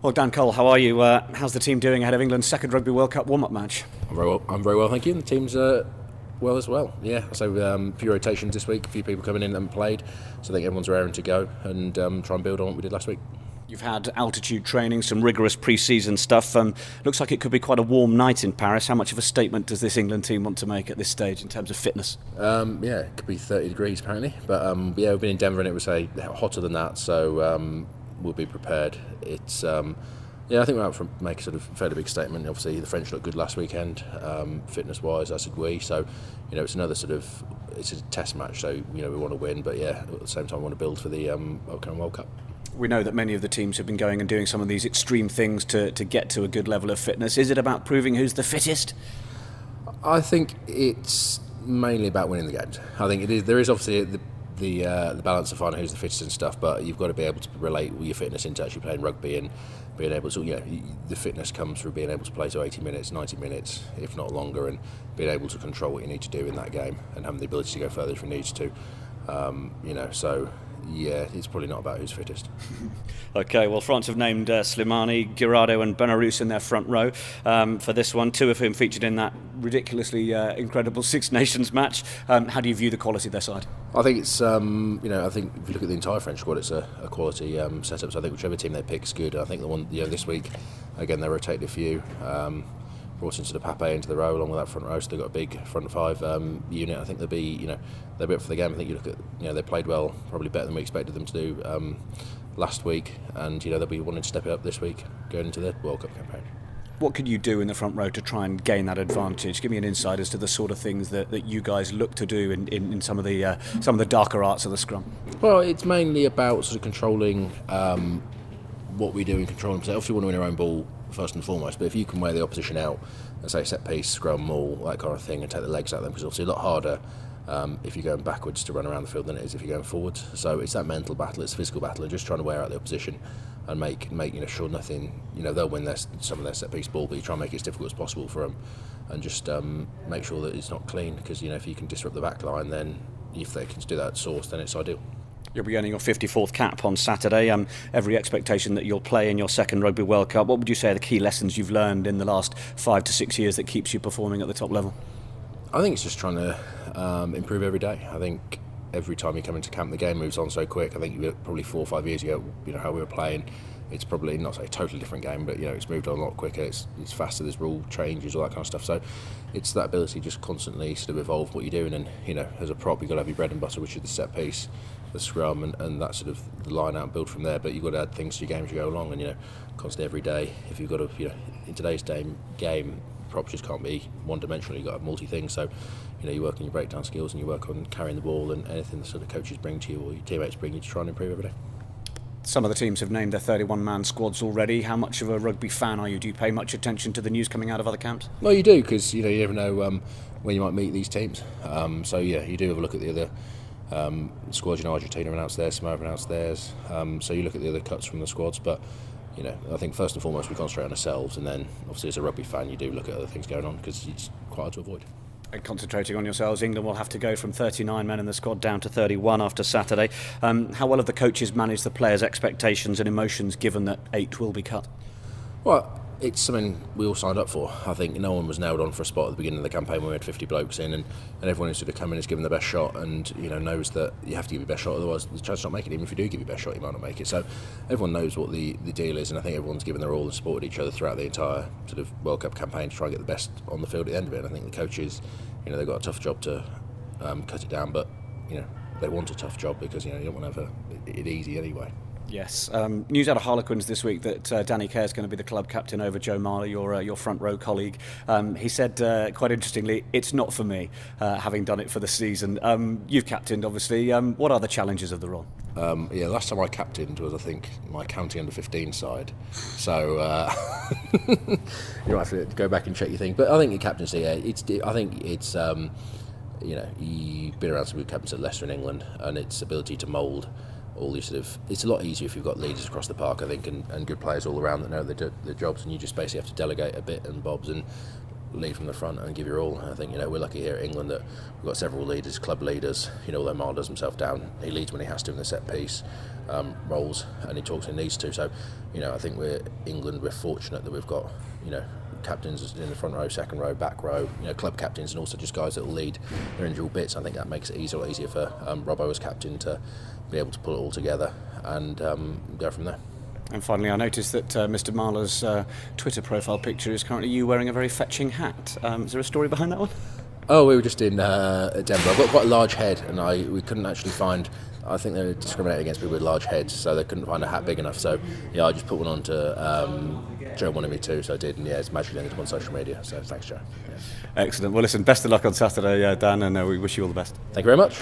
Well, Dan Cole, how are you? How's the team doing ahead of England's second Rugby World Cup warm-up match? I'm very well, thank you. And the team's well as well. Yeah, so a few rotations this week, a few people coming in that haven't played, so I think everyone's raring to go and try and build on what we did last week. You've had altitude training, some rigorous pre-season stuff. Looks like it could be quite a warm night in Paris. How much of a statement does this England team want to make at this stage in terms of fitness? Yeah, it could be 30 degrees apparently, but yeah, we've been in Denver and it was hotter than that, so we'll be prepared. It's yeah, I think we're out to make a sort of fairly big statement. Obviously, the French looked good last weekend, fitness-wise, as did we. So, it's another it's a test match. So, we want to win, but yeah, at the same time, we want to build for the upcoming World Cup. We know that many of the teams have been going and doing some of these extreme things to get to a good level of fitness. Is it about proving who's the fittest? I think it's mainly about winning the games. I think it is. There is obviously the balance of finding who's the fittest and stuff, but you've got to be able to relate your fitness into actually playing rugby and being able to, the fitness comes through being able to play to 80 minutes, 90 minutes, if not longer, and being able to control what you need to do in that game and having the ability to go further if you need to. So yeah, it's probably not about who's fittest. Okay, well, France have named Slimani, Girardo and Benarous in their front row for this one, two of whom featured in that ridiculously incredible Six Nations match. How do you view the quality of their side? I think it's, I think if you look at the entire French squad, it's a quality setup. So I think whichever team they pick is good. I think the one, this week, again, they rotated a few. Brought into the Pape into the row along with that front row, so they've got a big front five unit. I think they'll be, they'll be up for the game. I think you look at, they played well, probably better than we expected them to do last week, and they'll be wanting to step it up this week going into the World Cup campaign. What could you do in the front row to try and gain that advantage? Give me an insight as to the sort of things that you guys look to do in some of the darker arts of the scrum. Well, it's mainly about sort of controlling what we do in controlling. Obviously, we want to win our own ball first and foremost, but if you can wear the opposition out and say set piece, scrum, maul, that kind of thing, and take the legs out of them, because obviously a lot harder if you're going backwards to run around the field than it is if you're going forwards. So it's that mental battle, it's a physical battle, of just trying to wear out the opposition and make sure nothing, they'll win some of their set piece ball, but you try and make it as difficult as possible for them, and just make sure that it's not clean, because if you can disrupt the back line, then if they can do that at source, then it's ideal. You'll be earning your 54th cap on Saturday. Every expectation that you'll play in your second Rugby World Cup. What would you say are the key lessons you've learned in the last 5 to 6 years that keeps you performing at the top level? I think it's just trying to improve every day. I think every time you come into camp, the game moves on so quick. I think probably 4 or 5 years ago, how we were playing, it's probably not a totally different game, but it's moved on a lot quicker. It's faster. There's rule changes, all that kind of stuff. So it's that ability to just constantly sort of evolve what you're doing. And as a prop, you've got to have your bread and butter, which is the set piece, the scrum, and that sort of the line out and build from there. But you've got to add things to your game as you go along, and constantly every day. If you've got to, in today's game, props just can't be one dimensional. You've got to have multi things. So you work on your breakdown skills and you work on carrying the ball and anything the sort of coaches bring to you or your teammates bring you to try and improve every day. Some of the teams have named their 31-man squads already. How much of a rugby fan are you? Do you pay much attention to the news coming out of other camps? Well, you do, because you never know when you might meet these teams. So yeah, you do have a look at the other squads. Argentina announced theirs, Samoa announced theirs. So you look at the other cuts from the squads, but I think first and foremost we concentrate on ourselves, and then obviously as a rugby fan you do look at other things going on, because it's quite hard to avoid. And concentrating on yourselves, England will have to go from 39 men in the squad down to 31 after Saturday. How well have the coaches managed the players' expectations and emotions, given that 8 will be cut? Well, it's something we all signed up for. I think no one was nailed on for a spot at the beginning of the campaign when we had 50 blokes in, and everyone who's sort of come in is given the best shot, and knows that you have to give your best shot, otherwise the chance of not making it. Even if you do give your best shot, you might not make it. So everyone knows what the deal is, and I think everyone's given their all and supported each other throughout the entire sort of World Cup campaign to try and get the best on the field at the end of it. And I think the coaches, they've got a tough job to cut it down, but they want a tough job, because you don't want to have it easy anyway. Yes. News out of Harlequins this week that Danny Kerr is going to be the club captain over Joe Marler, your front row colleague. He said, quite interestingly, it's not for me, having done it for the season. You've captained, obviously. What are the challenges of the role? Last time I captained was, I think, my county under-15 side. So you might have to go back and check your thing. But I think your captaincy, I think it's you've been around some good captains at Leicester in England, and its ability to mould all these it's a lot easier if you've got leaders across the park, I think, and good players all around that know their jobs, and you just basically have to delegate a bit and bobs, and lead from the front and give your all. I think we're lucky here at England that we've got several leaders, club leaders. Although Marl does himself down, he leads when he has to in the set piece roles, and he talks when he needs to. So I think we're fortunate that we've got captains in the front row, second row, back row, club captains, and also just guys that will lead their individual bits. I think that makes it a lot easier for Robbo as captain to be able to pull it all together and go from there. And finally, I noticed that Mr. Marler's Twitter profile picture is currently you wearing a very fetching hat. Is there a story behind that one? Oh, we were just in Denver. I've got quite a large head, and we couldn't actually find. I think they discriminate against people with large heads, so they couldn't find a hat big enough. So I just put one on to Joe wanted me to, so I did, and it's magically ended up on social media. So thanks, Joe. Yeah. Excellent. Well, listen, best of luck on Saturday, Dan, and we wish you all the best. Thank you very much.